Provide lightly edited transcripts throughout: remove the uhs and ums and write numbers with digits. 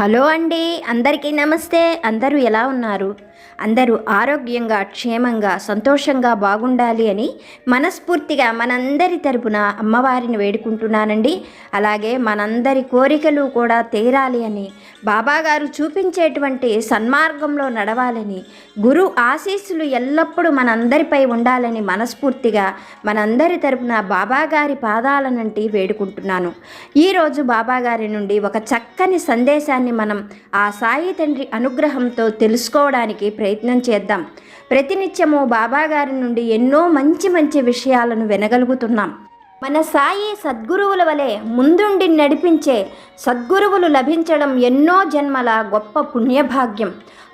Hello అండి, అందరికీ నమస్తే. అందరూ ఎలా ఉన్నారు? అందరూ ఆరోగ్యంగా, క్షేమంగా, సంతోషంగా బాగుండాలి అని మనస్ఫూర్తిగా మనందరి తరపున అమ్మవారిని వేడుకుంటున్నానండి. అలాగే మనందరి కోరికలు కూడా తీరాలి అని, బాబాగారు చూపించేటువంటి సన్మార్గంలో నడవాలని, గురు ఆశీస్సులు ఎల్లప్పుడూ మనందరిపై ఉండాలని మనస్ఫూర్తిగా మనందరి తరపున బాబాగారి పాదాలనంటి వేడుకుంటున్నాను. ఈరోజు బాబాగారి నుండి ఒక చక్కని సందేశాన్ని మనం ఆ సాయి తండ్రి అనుగ్రహంతో తెలుసుకోవడానికి ప్రయత్నం చేద్దాం. ప్రతినిత్యము బాబాగారి నుండి ఎన్నో మంచి మంచి విషయాలను వినగలుగుతున్నాం. మన సాయి సద్గురువుల వలె ముందుండి నడిపించే సద్గురువులు లభించడం ఎన్నో జన్మల గొప్ప పుణ్యభాగ్యం.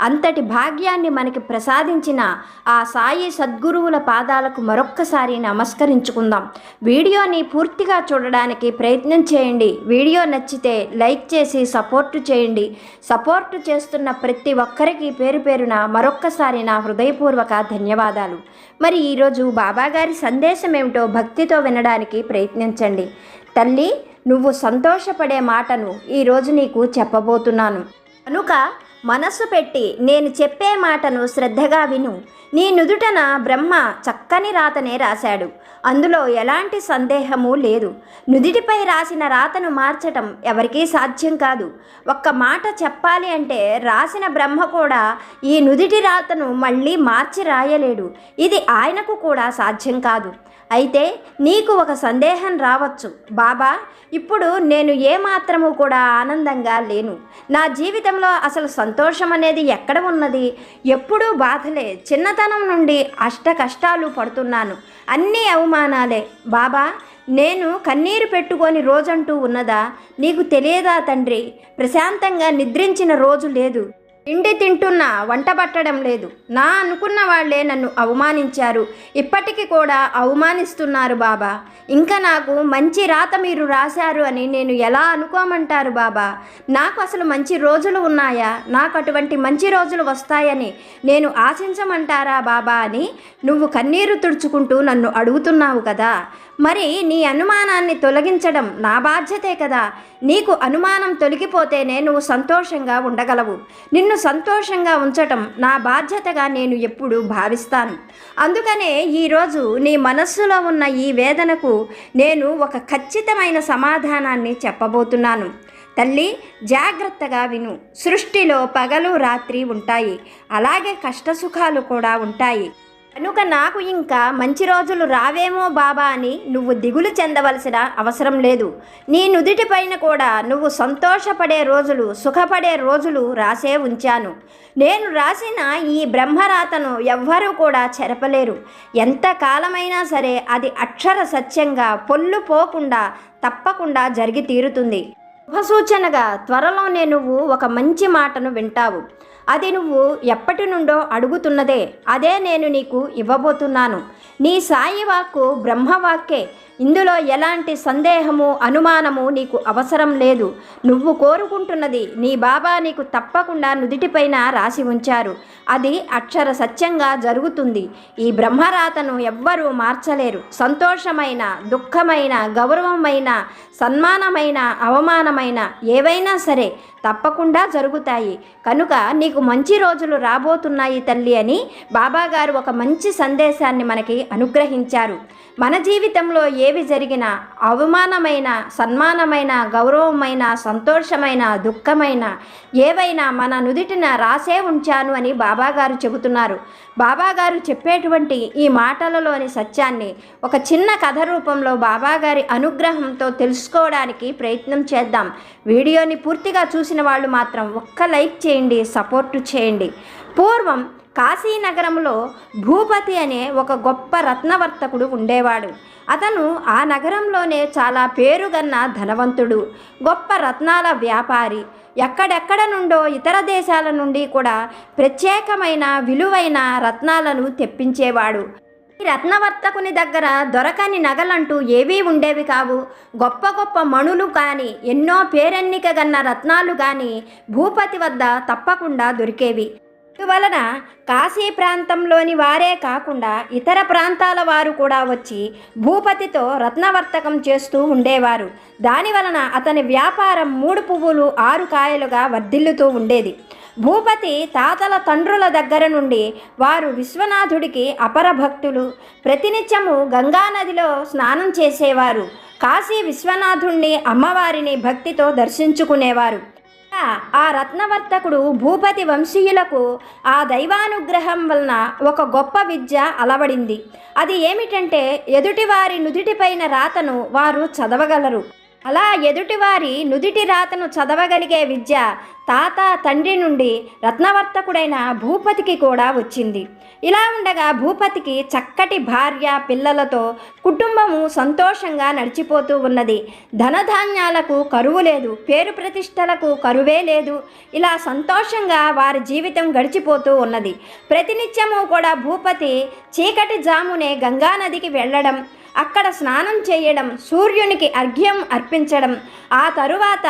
అంతటి భాగ్యాన్ని మనకి ప్రసాదించిన ఆ సాయి సద్గురువుల పాదాలకు మరొక్కసారి నమస్కరించుకుందాం. వీడియోని పూర్తిగా చూడడానికి ప్రయత్నం చేయండి. వీడియో నచ్చితే లైక్ చేసి సపోర్టు చేయండి. సపోర్టు చేస్తున్న ప్రతి ఒక్కరికి పేరు పేరున మరొక్కసారి నా హృదయపూర్వక ధన్యవాదాలు. మరి ఈరోజు బాబాగారి సందేశం ఏమిటో భక్తితో వినడానికి ప్రయత్నించండి. తల్లి, నువ్వు సంతోషపడే మాటను ఈరోజు నీకు చెప్పబోతున్నాను కనుక మనస్సు పెట్టి నేను చెప్పే మాటను శ్రద్ధగా విను. నీ నుదుటన బ్రహ్మ చక్కని రాతనే రాశాడు. అందులో ఎలాంటి సందేహము లేదు. నుదిటిపై రాసిన రాతను మార్చటం ఎవరికీ సాధ్యం కాదు. ఒక్క మాట చెప్పాలి అంటే రాసిన బ్రహ్మ కూడా ఈ నుదిటి రాతను మళ్ళీ మార్చి రాయలేడు. ఇది ఆయనకు కూడా సాధ్యం కాదు. అయితే నీకు ఒక సందేహం రావచ్చు, బాబా, ఇప్పుడు నేను ఏమాత్రము కూడా ఆనందంగా లేను. నా జీవితంలో అసలు సంతోషం అనేది ఎక్కడ ఉన్నది? ఎప్పుడూ బాధలే. చిన్నతనం నుండి అష్ట కష్టాలు పడుతున్నాను. అన్నీ అవమానాలే. బాబా, నేను కన్నీరు పెట్టుకొని రోజంటూ ఉన్నదా? నీకు తెలియదా తండ్రి? ప్రశాంతంగా నిద్రించిన రోజు లేదు. తిండి తింటున్నా, వంట పట్టడం లేదు. నా అనుకున్న వాళ్లే నన్ను అవమానించారు. ఇప్పటికీ కూడా అవమానిస్తున్నారు బాబా. ఇంకా నాకు మంచి రాత మీరు రాశారు అని నేను ఎలా అనుకోమంటారు బాబా? నాకు అసలు మంచి రోజులు ఉన్నాయా? నాకు అటువంటి మంచి రోజులు వస్తాయని నేను ఆశించమంటారా బాబా అని నువ్వు కన్నీరు తుడుచుకుంటూ నన్ను అడుగుతున్నావు కదా. మరి నీ అనుమానాన్ని తొలగించడం నా బాధ్యతే కదా. నీకు అనుమానం తొలగిపోతేనే నువ్వు సంతోషంగా ఉండగలవు. నిన్ను సంతోషంగా ఉంచటం నా బాధ్యతగా నేను ఎప్పుడూ భావిస్తాను. అందుకనే ఈరోజు నీ మనస్సులో ఉన్న ఈ వేదనకు నేను ఒక ఖచ్చితమైన సమాధానాన్ని చెప్పబోతున్నాను. తల్లి, జాగ్రత్తగా విను. సృష్టిలో పగలు రాత్రి ఉంటాయి, అలాగే కష్టసుఖాలు కూడా ఉంటాయి. కనుక నాకు ఇంకా మంచి రోజులు రావేమో బాబా అని నువ్వు దిగులు చెందవలసిన అవసరం లేదు. నీ నుదిటి పైన కూడా నువ్వు సంతోషపడే రోజులు, సుఖపడే రోజులు రాసే ఉంచాను. నేను రాసిన ఈ బ్రహ్మరాతను ఎవ్వరూ కూడా చెరపలేరు. ఎంత కాలమైనా సరే అది అక్షర సత్యంగా పొల్లు పోకుండా తప్పకుండా జరిగి తీరుతుంది. శుభసూచనగా త్వరలోనే నువ్వు ఒక మంచి మాటను వింటావు. అది నువ్వు ఎప్పటి నుండో అడుగుతున్నదే. అదే నేను నీకు ఇవ్వబోతున్నాను. నీ సాయి వాక్కు బ్రహ్మవాక్కే. ఇందులో ఎలాంటి సందేహము, అనుమానము నీకు అవసరం లేదు. నువ్వు కోరుకుంటున్నది నీ బాబా నీకు తప్పకుండా నుదిటిపైన రాసి ఉంచారు. అది అక్షర సత్యంగా జరుగుతుంది. ఈ బ్రహ్మరాతను ఎవ్వరూ మార్చలేరు. సంతోషమైన, దుఃఖమైన, గౌరవమైన, సన్మానమైన, అవమానమైన ఏవైనా సరే తప్పకుండా జరుగుతాయి. కనుక నీకు మంచి రోజులు రాబోతున్నాయి తల్లి అని బాబాగారు ఒక మంచి సందేశాన్ని మనకి అనుగ్రహించారు. మన జీవితంలో ఏవి జరిగినా అవమానమైన, సన్మానమైన, గౌరవమైన, సంతోషమైన, దుఃఖమైన ఏవైనా మన నుదిటిన రాసే ఉంచాను అని బాబాగారు చెబుతున్నారు. బాబాగారు చెప్పేటువంటి ఈ మాటలలోని సత్యాన్ని ఒక చిన్న కథ రూపంలో బాబాగారి అనుగ్రహంతో తెలుసుకోవడానికి ప్రయత్నం చేద్దాం. వీడియోని పూర్తిగా చూసిన వాళ్ళు మాత్రం ఒక్క లైక్ చేయండి, సపోర్టు చేయండి. పూర్వం కాశీనగరంలో భూపతి అనే ఒక గొప్ప రత్నవర్తకుడు ఉండేవాడు. అతను ఆ నగరంలోనే చాలా పేరుగన్న ధనవంతుడు, గొప్ప రత్నాల వ్యాపారి. ఎక్కడెక్కడ నుండో ఇతర దేశాల నుండి కూడా ప్రత్యేకమైన విలువైన రత్నాలను తెప్పించేవాడు. ఈ రత్నవర్తకుని దగ్గర దొరకని నగలంటూ ఏవీ ఉండేవి కావు. గొప్ప గొప్ప మణులు కానీ, ఎన్నో పేరెన్నిక గన్న రత్నాలు కానీ భూపతి వద్ద తప్పకుండా దొరికేవి. అందువలన కాశీ ప్రాంతంలోని వారే కాకుండా ఇతర ప్రాంతాల వారు కూడా వచ్చి భూపతితో రత్నవర్తకం చేస్తూ ఉండేవారు. దానివలన అతని వ్యాపారం 3 పువ్వులు 6 కాయలుగా వర్ధిల్లుతూ ఉండేది. భూపతి తాతల తండ్రుల దగ్గర నుండి వారు విశ్వనాథుడికి అపర భక్తులు. ప్రతినిత్యము గంగానదిలో స్నానం చేసేవారు. కాశీ విశ్వనాథుణ్ణి అమ్మవారిని భక్తితో దర్శించుకునేవారు. ఆ రత్నవర్తకుడు భూపతి వంశీయులకు ఆ దైవానుగ్రహం వలన ఒక గొప్ప విద్య అలవడింది. అది ఏమిటంటే ఎదుటివారి నుదిటిపైన రాతను వారు చదవగలరు. అలా ఎదుటివారి నుదిటి రాతను చదవగలిగే విద్య తాత తండ్రి నుండి రత్నవర్తకుడైన భూపతికి కూడా వచ్చింది. ఇలా ఉండగా భూపతికి చక్కటి భార్య పిల్లలతో కుటుంబము సంతోషంగా నడిచిపోతూ ఉన్నది. ధనధాన్యాలకు కరువు లేదు, పేరు ప్రతిష్టలకు కరువే లేదు. ఇలా సంతోషంగా వారి జీవితం గడిచిపోతూ ఉన్నది. ప్రతినిత్యము కూడా భూపతి చీకటి జామునే గంగానదికి వెళ్ళడం, అక్కడ స్నానం చేయడం, సూర్యునికి అర్ఘ్యం అర్పించడం, ఆ తరువాత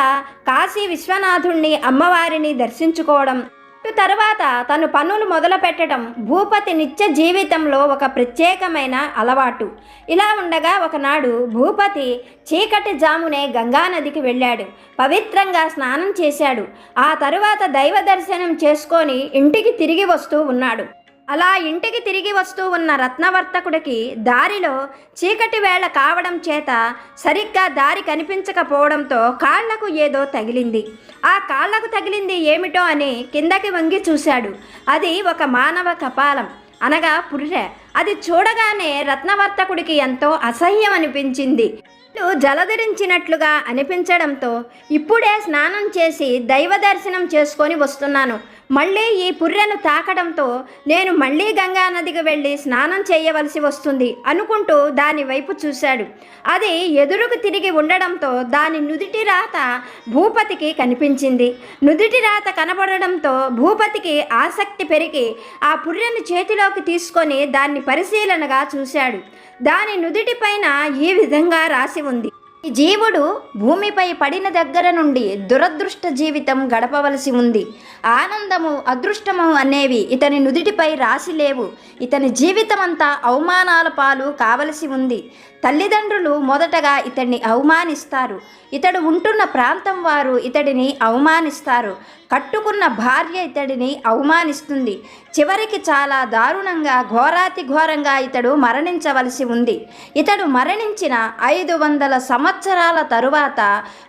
కాశీ విశ్వనాథుణ్ణి అమ్మవారిని దర్శించుకోవడం, తరువాత తను పనులు మొదలు పెట్టడం భూపతి నిత్య జీవితంలో ఒక ప్రత్యేకమైన అలవాటు. ఇలా ఉండగా ఒకనాడు భూపతి చీకటి జామునే గంగానదికి వెళ్ళాడు. పవిత్రంగా స్నానం చేశాడు. ఆ తరువాత దైవ దర్శనం చేసుకొని ఇంటికి తిరిగి వస్తూ ఉన్నాడు. అలా ఇంటికి తిరిగి వస్తూ ఉన్న రత్నవర్తకుడికి దారిలో చీకటి వేళ కావడం చేత సరిగ్గా దారి కనిపించకపోవడంతో కాళ్లకు ఏదో తగిలింది. ఆ కాళ్లకు తగిలింది ఏమిటో అని కిందకి వంగి చూశాడు. అది ఒక మానవ కపాలం, అనగా పుర్రె. అది చూడగానే రత్నవర్తకుడికి ఎంతో అసహ్యం అనిపించింది. జలధరించినట్లుగా అనిపించడంతో ఇప్పుడే స్నానం చేసి దైవ దర్శనం చేసుకొని వస్తున్నాను, మళ్ళీ ఈ పుర్రెను తాకడంతో నేను మళ్ళీ గంగానదికి వెళ్ళి స్నానం చేయవలసి వస్తుంది అనుకుంటూ దాని వైపు చూశాడు. అది ఎదురుకు తిరిగి ఉండడంతో దాని నుదిటి రాత భూపతికి కనిపించింది. నుదిటి రాత కనబడడంతో భూపతికి ఆసక్తి పెరిగి ఆ పుర్రెను చేతిలోకి తీసుకొని దాన్ని పరిశీలనగా చూశాడు. దాని నుదిటిపైన ఈ విధంగా రాసి ఉంది: ఈ జీవుడు భూమిపై పడిన దగ్గర నుండి దురదృష్ట జీవితం గడపవలసి ఉంది. ఆనందము అదృష్టము అనేవి ఇతని నుదిటిపై రాసి లేవు. ఇతని జీవితమంతా అవమానాల పాలు కావలసి ఉంది. తల్లిదండ్రులు మొదటగా ఇతడిని అవమానిస్తారు. ఇతడు ఉంటున్న ప్రాంతం వారు ఇతడిని అవమానిస్తారు. కట్టుకున్న భార్య ఇతడిని అవమానిస్తుంది. చివరికి చాలా దారుణంగా ఘోరాతి ఘోరంగా ఇతడు మరణించవలసి ఉంది. ఇతడు మరణించిన 500 సంవత్సరాల తరువాత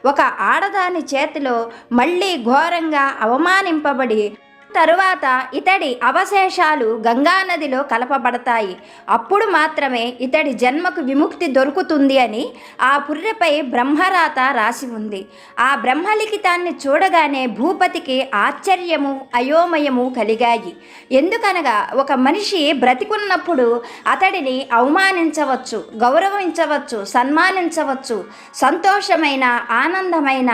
ఒక ఆడదాని చేతిలో మళ్ళీ ఘోరంగా అవమానింపబడి తరువాత ఇతడి అవశేషాలు గంగానదిలో కలపబడతాయి. అప్పుడు మాత్రమే ఇతడి జన్మకు విముక్తి దొరుకుతుంది అని ఆ పుర్రెపై బ్రహ్మరాత రాసి ఉంది. ఆ బ్రహ్మలిఖితాన్ని చూడగానే భూపతికి ఆశ్చర్యము అయోమయము కలిగాయి. ఎందుకనగా ఒక మనిషి బ్రతికున్నప్పుడు అతడిని అవమానించవచ్చు, గౌరవించవచ్చు, సన్మానించవచ్చు. సంతోషమైన ఆనందమైన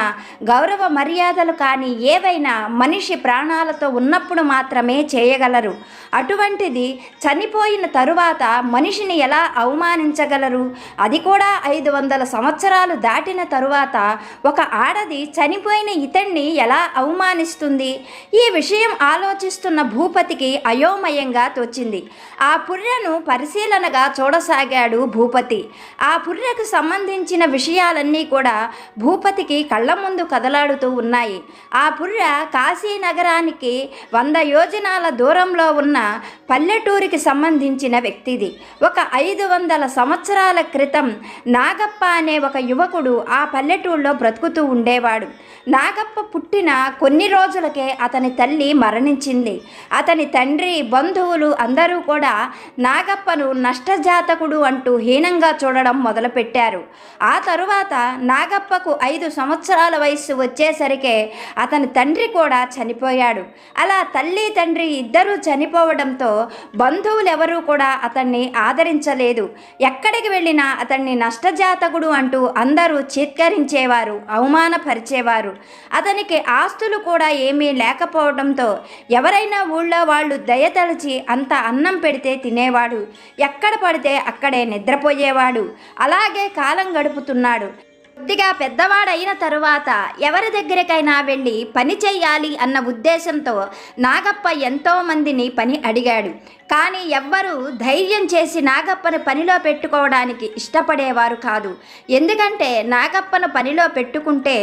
గౌరవ మర్యాదలు కానీ ఏవైనా మనిషి ప్రాణాలతో ఉన్నప్పుడు మాత్రమే చేయగలరు. అటువంటిది చనిపోయిన తరువాత మనిషిని ఎలా అవమానించగలరు? అది కూడా 500 సంవత్సరాలు దాటిన తరువాత ఒక ఆడది చనిపోయిన ఇతన్ని ఎలా అవమానిస్తుంది? ఈ విషయం ఆలోచిస్తున్న భూపతికి అయోమయంగా తోచింది. ఆ పుర్రెను పరిశీలనగా చూడసాగాడు భూపతి. ఆ పుర్రెకు సంబంధించిన విషయాలన్నీ కూడా భూపతికి కళ్ళ ముందు కదలాడుతూ ఉన్నాయి. ఆ పుర్రె కాశీ నగరానికి 100 యోజనాల దూరంలో ఉన్న పల్లెటూరికి సంబంధించిన వ్యక్తిది. ఒక 500 సంవత్సరాల క్రితం నాగప్ప అనే ఒక యువకుడు ఆ పల్లెటూరులో బ్రతుకుతూ ఉండేవాడు. నాగప్ప పుట్టిన కొన్ని రోజులకే అతని తల్లి మరణించింది. అతని తండ్రి బంధువులు అందరూ కూడా నాగప్పను నష్టజాతకుడు అంటూ హీనంగా చూడడం మొదలుపెట్టారు. ఆ తరువాత నాగప్పకు 5 సంవత్సరాల వయస్సు వచ్చేసరికే అతని తండ్రి కూడా చనిపోయాడు. అలా తల్లి తండ్రి ఇద్దరూ చనిపోవడంతో బంధువులెవరూ కూడా అతన్ని ఆదరించలేదు. ఎక్కడికి వెళ్ళినా అతన్ని నష్టజాతకుడు అంటూ అందరూ చీత్కరించేవారు, అవమానపరిచేవారు. అతనికి ఆస్తులు కూడా ఏమీ లేకపోవడంతో ఎవరైనా ఊళ్ళో వాళ్ళు దయతలిచి అంత అన్నం పెడితే తినేవాడు, ఎక్కడ పడితే అక్కడే నిద్రపోయేవాడు. అలాగే కాలం గడుపుతున్నాడు. కొద్దిగా పెద్దవాడైన తరువాత ఎవరి దగ్గరికైనా వెళ్ళి పని చేయాలి అన్న ఉద్దేశంతో నాగప్ప ఎంతోమందిని పని అడిగాడు. కానీ ఎవ్వరూ ధైర్యం చేసి నాగప్పను పనిలో పెట్టుకోవడానికి ఇష్టపడేవారు కాదు. ఎందుకంటే నాగప్పను పనిలో పెట్టుకుంటే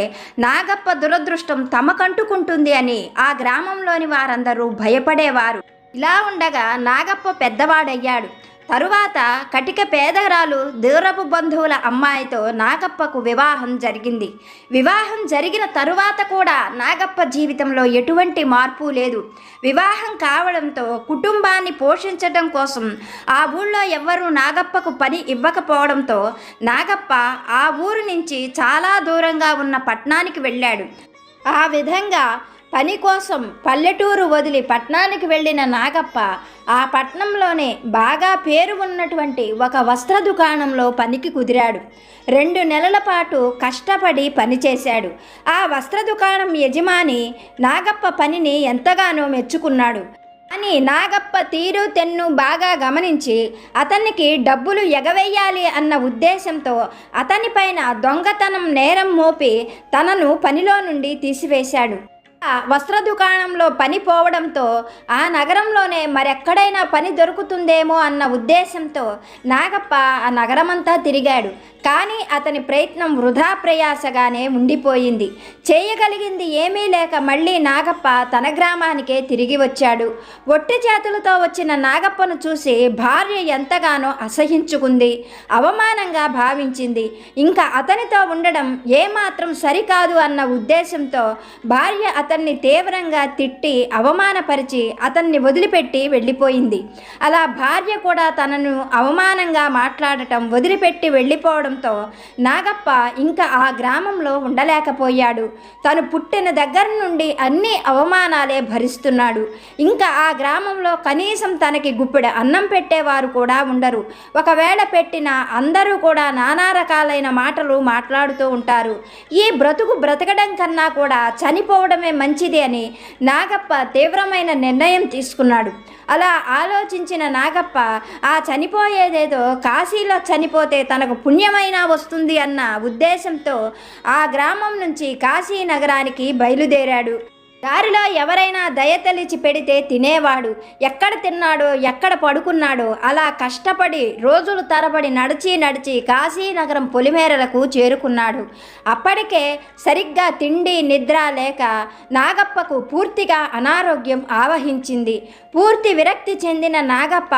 నాగప్ప దురదృష్టం తమకంటుకుంటుంది అని ఆ గ్రామంలోని వారందరూ భయపడేవారు. ఇలా ఉండగా నాగప్ప పెద్దవాడయ్యాడు. తరువాత కటిక పేదరాలు దూరపు బంధువుల అమ్మాయితో నాగప్పకు వివాహం జరిగింది. వివాహం జరిగిన తరువాత కూడా నాగప్ప జీవితంలో ఎటువంటి మార్పు లేదు. వివాహం కావడంతో కుటుంబాన్ని పోషించడం కోసం ఆ ఊళ్ళో ఎవ్వరూ నాగప్పకు పని ఇవ్వకపోవడంతో నాగప్ప ఆ ఊరు నుంచి చాలా దూరంగా ఉన్న పట్టణానికి వెళ్ళాడు. ఆ విధంగా పని కోసం పల్లెటూరు వదిలి పట్టణానికి వెళ్ళిన నాగప్ప ఆ పట్టణంలోనే బాగా పేరు ఉన్నటువంటి ఒక వస్త్ర దుకాణంలో పనికి కుదిరాడు. 2 నెలల పాటు కష్టపడి పనిచేశాడు. ఆ వస్త్ర దుకాణం యజమాని నాగప్ప పనిని ఎంతగానో మెచ్చుకున్నాడు. కానీ నాగప్ప తీరు తెన్ను బాగా గమనించి అతనికి డబ్బులు ఎగవేయాలి అన్న ఉద్దేశంతో అతనిపైన దొంగతనం నేరం మోపి తనను పనిలో నుండి తీసివేశాడు. వస్త్ర దుకాణంలో పని పోవడంతో ఆ నగరంలోనే మరెక్కడైనా పని దొరుకుతుందేమో అన్న ఉద్దేశంతో నాగప్ప ఆ నగరమంతా తిరిగాడు. కానీ అతని ప్రయత్నం వృధా ప్రయాసగానే ఉండిపోయింది. చేయగలిగింది ఏమీ లేక మళ్ళీ నాగప్ప తన గ్రామానికే తిరిగి వచ్చాడు. ఒట్టి చేతులతో వచ్చిన నాగప్పను చూసి భార్య ఎంతగానో అసహించుకుంది, అవమానంగా భావించింది. ఇంకా అతనితో ఉండడం ఏమాత్రం సరికాదు అన్న ఉద్దేశంతో భార్య అతన్ని తీవ్రంగా తిట్టి అవమానపరిచి అతన్ని వదిలిపెట్టి వెళ్ళిపోయింది. అలా భార్య కూడా తనను అవమానంగా మాట్లాడటం వదిలిపెట్టి వెళ్ళిపోవడంతో నాగప్ప ఇంకా ఆ గ్రామంలో ఉండలేకపోయాడు. తను పుట్టిన దగ్గర నుండి అన్ని అవమానాలే భరిస్తున్నాడు. ఇంకా ఆ గ్రామంలో కనీసం తనకి గుప్పెడు అన్నం పెట్టేవారు కూడా ఉండరు. ఒకవేళ పెట్టినా అందరూ కూడా నానా రకాలైన మాటలు మాట్లాడుతూ ఉంటారు. ఈ బ్రతకడం కన్నా కూడా చనిపోవడమే మంచిది అని నాగప్ప తీవ్రమైన నిర్ణయం తీసుకున్నాడు. అలా ఆలోచించిన నాగప్ప ఆ చనిపోయేదేదో కాశీలో చనిపోతే తనకు పుణ్యమైనా వస్తుంది అన్న ఉద్దేశంతో ఆ గ్రామం నుంచి కాశీ నగరానికి బయలుదేరాడు. దారిలో ఎవరైనా దయతలిచి పెడితే తినేవాడు. ఎక్కడ తిన్నాడో ఎక్కడ పడుకున్నాడో అలా కష్టపడి రోజులు తరబడి నడిచి కాశీనగరం పొలిమేరలకు చేరుకున్నాడు. అప్పటికే సరిగ్గా తిండి నిద్ర లేక నాగప్పకు పూర్తిగా అనారోగ్యం ఆవహించింది. పూర్తి విరక్తి చెందిన నాగప్ప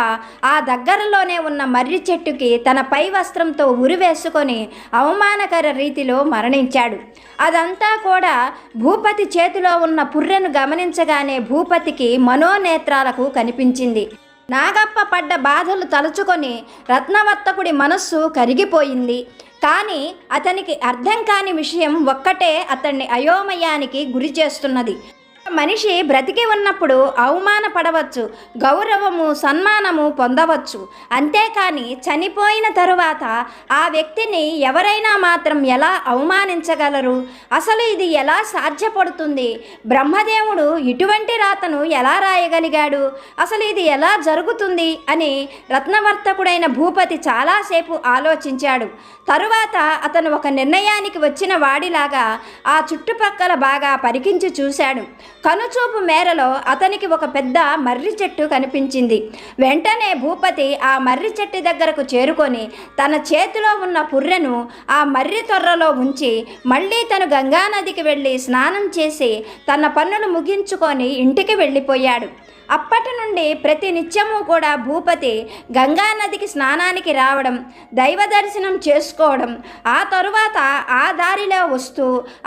ఆ దగ్గరలోనే ఉన్న మర్రి చెట్టుకి తన పై వస్త్రంతో ఉరివేసుకొని అవమానకర రీతిలో మరణించాడు. అదంతా కూడా భూపతి చేతిలో ఉన్న పుర్రెను గమనించగానే భూపతికి మనోనేత్రాలకు కనిపించింది. నాగప్ప పడ్డ బాధలు తలుచుకొని రత్నవర్తకుడి మనస్సు కరిగిపోయింది. కానీ అతనికి అర్థం కాని విషయం ఒక్కటే అతన్ని అయోమయానికి గురి చేస్తున్నది. మనిషి బ్రతికి ఉన్నప్పుడు అవమానపడవచ్చు, గౌరవము సన్మానము పొందవచ్చు. అంతేకాని చనిపోయిన తరువాత ఆ వ్యక్తిని ఎవరైనా మాత్రం ఎలా అవమానించగలరు? అసలు ఇది ఎలా సాధ్యపడుతుంది? బ్రహ్మదేవుడు ఇటువంటి రాతను ఎలా రాయగలిగాడు? అసలు ఇది ఎలా జరుగుతుంది అని రత్నవర్తకుడైన భూపతి చాలాసేపు ఆలోచించాడు. తరువాత అతను ఒక నిర్ణయానికి వచ్చిన వాడిలాగా ఆ చుట్టుపక్కల బాగా పరికించి చూశాడు. కనుచూపు మేరలో అతనికి ఒక పెద్ద మర్రి చెట్టు కనిపించింది. వెంటనే భూపతి ఆ మర్రి చెట్టు దగ్గరకు చేరుకొని తన చేతిలో ఉన్న పుర్రెను ఆ మర్రి తొర్రలో ఉంచి మళ్ళీ తను గంగానదికి వెళ్ళి స్నానం చేసి తన పనులు ముగించుకొని ఇంటికి వెళ్ళిపోయాడు. అప్పటి నుండి ప్రతి నిత్యము కూడా భూపతి గంగానదికి స్నానానికి రావడం, దైవ దర్శనం చేసుకోవడం, ఆ తరువాత ఆ దారిలో వస్తూ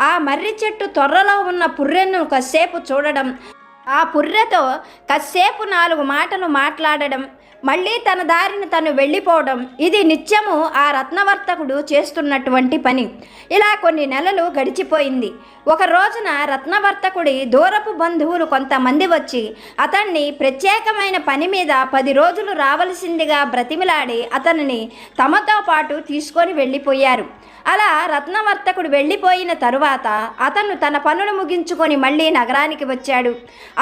ఆ మర్రి చెట్టు తొర్రలో ఉన్న పుర్రెను కాసేపు చూడడం, ఆ పుర్రెతో కాసేపు 4 మాటలు మాట్లాడడం, మళ్ళీ తన దారిని తను వెళ్ళిపోవడం, ఇది నిత్యము ఆ రత్నవర్తకుడు చేస్తున్నటువంటి పని. ఇలా కొన్ని నెలలు గడిచిపోయింది. ఒక రోజున రత్నవర్తకుడి దూరపు బంధువులు కొంతమంది వచ్చి అతన్ని ప్రత్యేకమైన పని మీద 10 రోజులు రావలసిందిగా బ్రతిమిలాడి అతనిని తమతో పాటు తీసుకొని వెళ్ళిపోయారు. అలా రత్నవర్తకుడు వెళ్ళిపోయిన తరువాత అతను తన పనులు ముగించుకొని మళ్ళీ నగరానికి వచ్చాడు.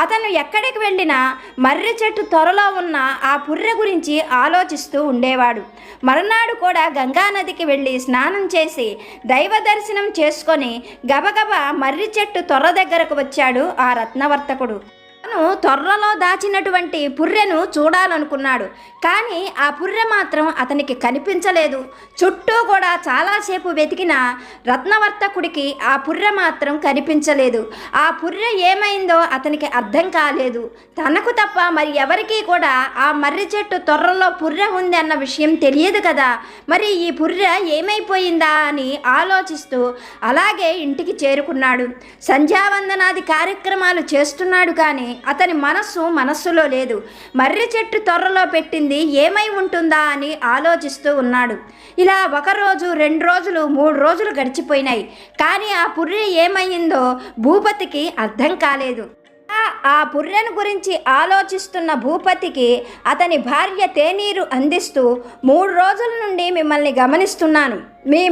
అతను ఎక్కడికి వెళ్ళినా మర్రి చెట్టు త్వరలో ఉన్న ఆ పుర్రె గురించి ఆలోచిస్తూ ఉండేవాడు. మరునాడు కూడా గంగానదికి వెళ్ళి స్నానం చేసి దైవ దర్శనం చేసుకొని గబగబా మర్రి చెట్టు తొర్ర దగ్గరకు వచ్చాడు ఆ రత్నవర్తకుడు. తను తొర్రలో దాచినటువంటి పుర్రెను చూడాలనుకున్నాడు. కానీ ఆ పుర్రె మాత్రం అతనికి కనిపించలేదు. చుట్టూ కూడా చాలాసేపు వెతికిన రత్నవర్తకుడికి ఆ పుర్రె మాత్రం కనిపించలేదు. ఆ పుర్రె ఏమైందో అతనికి అర్థం కాలేదు. తనకు తప్ప మరి ఎవరికీ కూడా ఆ మర్రి చెట్టు తొర్రలో పుర్రె ఉంది అన్న విషయం తెలియదు కదా. మరి ఈ పుర్రె ఏమైపోయిందా అని ఆలోచిస్తూ అలాగే ఇంటికి చేరుకున్నాడు. సంధ్యావందనాది కార్యక్రమాలు చేస్తున్నాడు. కానీ అతని మనస్సులో లేదు. మర్రి చెట్టు తొర్రలో పెట్టింది ఏమై ఉంటుందా అని ఆలోచిస్తూ ఉన్నాడు. ఇలా 1 రోజు 2 రోజులు 3 రోజులు గడిచిపోయినాయి. కానీ ఆ పుర్రె ఏమైందో భూపతికి అర్థం కాలేదు. ఆ పుర్రెను గురించి ఆలోచిస్తున్న భూపతికి అతని భార్య తేనీరు అందిస్తూ 3 రోజుల నుండి మిమ్మల్ని గమనిస్తున్నాను. మీ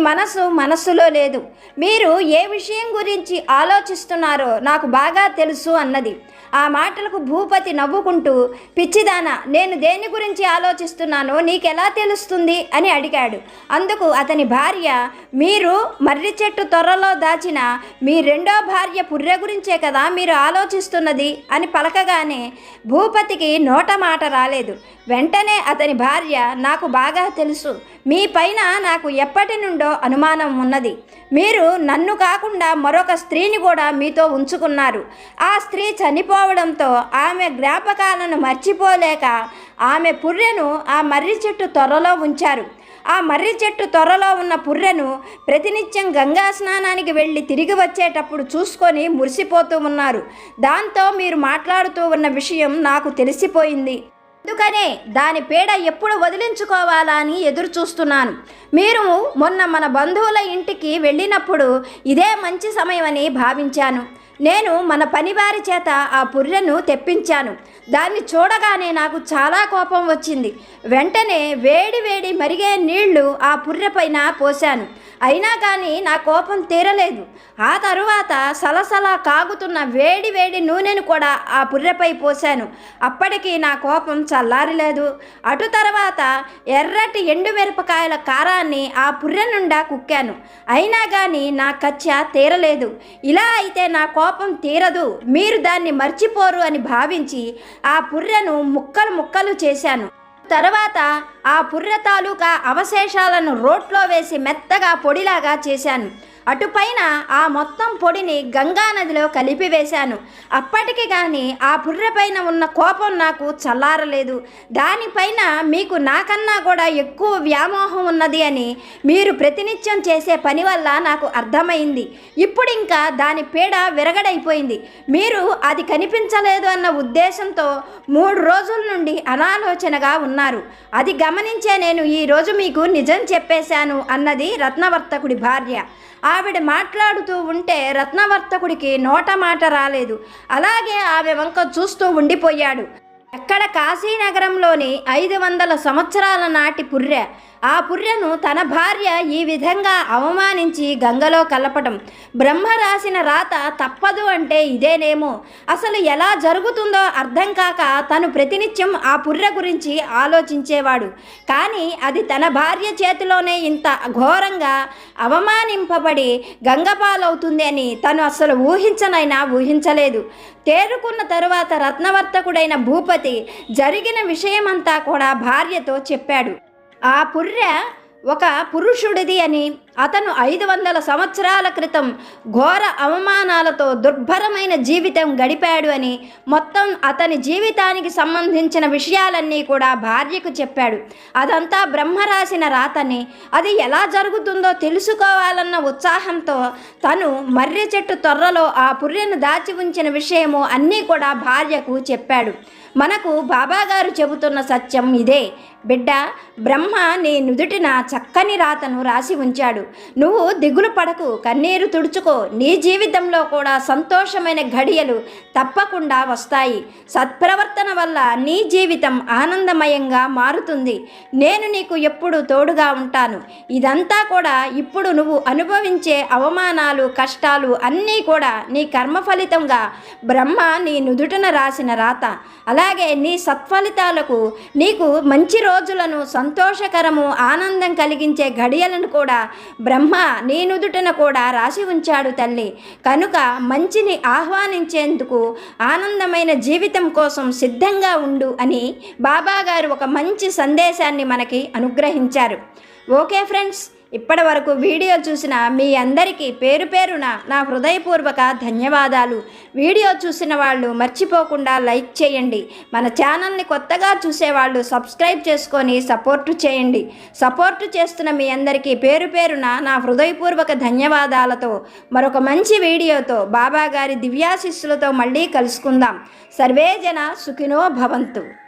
మనస్సులో లేదు. మీరు ఏ విషయం గురించి ఆలోచిస్తున్నారో నాకు బాగా తెలుసు అన్నది. ఆ మాటలకు భూపతి నవ్వుకుంటూ, పిచ్చిదానా, నేను దేని గురించి ఆలోచిస్తున్నానో నీకెలా తెలుస్తుంది అని అడిగాడు. అందుకు అతని భార్య, మీరు మర్రి చెట్టు తొర్రలో దాచిన మీ 2వ భార్య పుర్రె గురించే కదా మీరు ఆలోచిస్తున్నది అని పలకగానే భూపతికి నోట మాట రాలేదు. వెంటనే అతని భార్య, నాకు బాగా తెలుసు, మీ పైన నాకు ఎప్పటి నుండో అనుమానం ఉన్నది. మీరు నన్ను కాకుండా మరొక స్త్రీని కూడా మీతో ఉంచుకున్నారు. ఆ స్త్రీ చనిపోవడంతో ఆమె జ్ఞాపకాలను మర్చిపోలేక ఆమె పుర్రెను ఆ మర్రి చెట్టు తొర్రలో ఉంచారు. ఆ మర్రి చెట్టు తొర్రలో ఉన్న పుర్రెను ప్రతినిత్యం గంగా స్నానానికి వెళ్ళి తిరిగి వచ్చేటప్పుడు చూసుకొని మురిసిపోతూ ఉన్నారు. దాంతో మీరు మాట్లాడుతూ ఉన్న విషయం నాకు తెలిసిపోయింది. అందుకనే దాని పీడ ఎప్పుడు వదిలించుకోవాలా అని ఎదురు చూస్తున్నాను. మీరు మొన్న మన బంధువుల ఇంటికి వెళ్ళినప్పుడు ఇదే మంచి సమయమని భావించాను. నేను మన పనివారి చేత ఆ పుర్రెను తెప్పించాను. దాన్ని చూడగానే నాకు చాలా కోపం వచ్చింది. వెంటనే వేడి మరిగే నీళ్లు ఆ పుర్రె పైన పోశాను. అయినా కానీ నా కోపం తీరలేదు. ఆ తరువాత సలసలా కాగుతున్న వేడి నూనెను కూడా ఆ పుర్రెపై పోశాను. అప్పటికి నా కోపం చల్లారలేదు. అటు తర్వాత ఎర్రటి ఎండుమిరపకాయల కారాన్ని ఆ పుర్రె నుండా కుక్కాను. అయినా కానీ నా కచ్చ తీరలేదు. ఇలా అయితే నా కోపం తీరదు, మీరు దాన్ని మర్చిపోరు అని భావించి ఆ పుర్రెను ముక్కలు చేశాను. తర్వాత ఆ పుర్రె తాలూకా అవశేషాలను రోట్లో వేసి మెత్తగా పొడిలాగా చేశాను. అటుపైన ఆ మొత్తం పొడిని గంగానదిలో కలిపివేశాను. అప్పటికి కానీ ఆ పుర్రె పైన ఉన్న కోపం నాకు చల్లారలేదు. దానిపైన మీకు నాకన్నా కూడా ఎక్కువ వ్యామోహం ఉన్నది అని మీరు ప్రతినిత్యం చేసే పని వల్ల నాకు అర్థమైంది. ఇప్పుడు ఇంకా దాని పీడ విరగడైపోయింది. మీరు అది కనిపించలేదు అన్న ఉద్దేశంతో 3 రోజుల నుండి అనాలోచనగా ఉన్నారు. అది గమనించే నేను ఈరోజు మీకు నిజం చెప్పేశాను అన్నది రత్నవర్తకుడి భార్య. ఆవిడ మాట్లాడుతూ ఉంటే రత్నవర్తకుడికి నోట మాట రాలేదు. అలాగే ఆమె వంక చూస్తూ ఉండిపోయాడు. ఎక్కడ కాశీనగరంలోని 500 సంవత్సరాల నాటి పుర్రె. ఆ పుర్రెను తన భార్య ఈ విధంగా అవమానించి గంగలో కలపటం. బ్రహ్మ రాసిన రాత తప్పదు అంటే ఇదేనేమో. అసలు ఎలా జరుగుతుందో అర్థం కాక తను ప్రతినిత్యం ఆ పుర్రె గురించి ఆలోచించేవాడు. కానీ అది తన భార్య చేతిలోనే ఇంత ఘోరంగా అవమానింపబడి గంగపాలవుతుంది అని తను అసలు ఊహించలేదు. తేరుకున్న తరువాత రత్నవర్తకుడైన భూపతి జరిగిన విషయమంతా కూడా భార్యతో చెప్పాడు. ఆ పుర్రె ఒక పురుషుడిది అని, అతను 500 సంవత్సరాల క్రితం ఘోర అవమానాలతో దుర్భరమైన జీవితం గడిపాడు అని, మొత్తం అతని జీవితానికి సంబంధించిన విషయాలన్నీ కూడా భార్యకు చెప్పాడు. అదంతా బ్రహ్మ రాసిన రాతని, అది ఎలా జరుగుతుందో తెలుసుకోవాలన్న ఉత్సాహంతో తను మర్రి చెట్టు తొర్రలో ఆ పుర్రెను దాచి ఉంచిన విషయము అన్నీ కూడా భార్యకు చెప్పాడు. మనకు బాబాగారు చెబుతున్న సత్యం ఇదే. బిడ్డ, బ్రహ్మ నీ నుదుటిన చక్కని రాతను రాసి ఉంచాడు. నువ్వు దిగులు పడకు, కన్నీరు తుడుచుకో. నీ జీవితంలో కూడా సంతోషమైన ఘడియలు తప్పకుండా వస్తాయి. సత్ప్రవర్తన వల్ల నీ జీవితం ఆనందమయంగా మారుతుంది. నేను నీకు ఎప్పుడు తోడుగా ఉంటాను. ఇదంతా కూడా ఇప్పుడు నువ్వు అనుభవించే అవమానాలు, కష్టాలు అన్నీ కూడా నీ కర్మ ఫలితంగా బ్రహ్మ నీ నుదుటన రాసిన రాత. అలాగే నీ సత్ఫలితాలకు నీకు మంచి రోజులను, సంతోషకరము, ఆనందం కలిగించే ఘడియలను కూడా బ్రహ్మ నీ నుదుటన కూడా రాసి ఉంచాడు తల్లి. కనుక మంచిని ఆహ్వానించేందుకు, ఆనందమైన జీవితం కోసం సిద్ధంగా ఉండు అని బాబాగారు ఒక మంచి సందేశాన్ని మనకి అనుగ్రహించారు. ఓకే ఫ్రెండ్స్, ఇప్పటి వరకు వీడియో చూసిన మీ అందరికీ పేరు పేరున నా హృదయపూర్వక ధన్యవాదాలు. వీడియో చూసిన వాళ్ళు మర్చిపోకుండా లైక్ చేయండి. మన ఛానల్ని కొత్తగా చూసేవాళ్ళు సబ్స్క్రైబ్ చేసుకొని సపోర్టు చేయండి. సపోర్టు చేస్తున్న మీ అందరికీ పేరు పేరున నా హృదయపూర్వక ధన్యవాదాలతో మరొక మంచి వీడియోతో బాబాగారి దివ్యాశిస్సులతో మళ్ళీ కలుసుకుందాం. సర్వే జన సుఖినో భవంతు.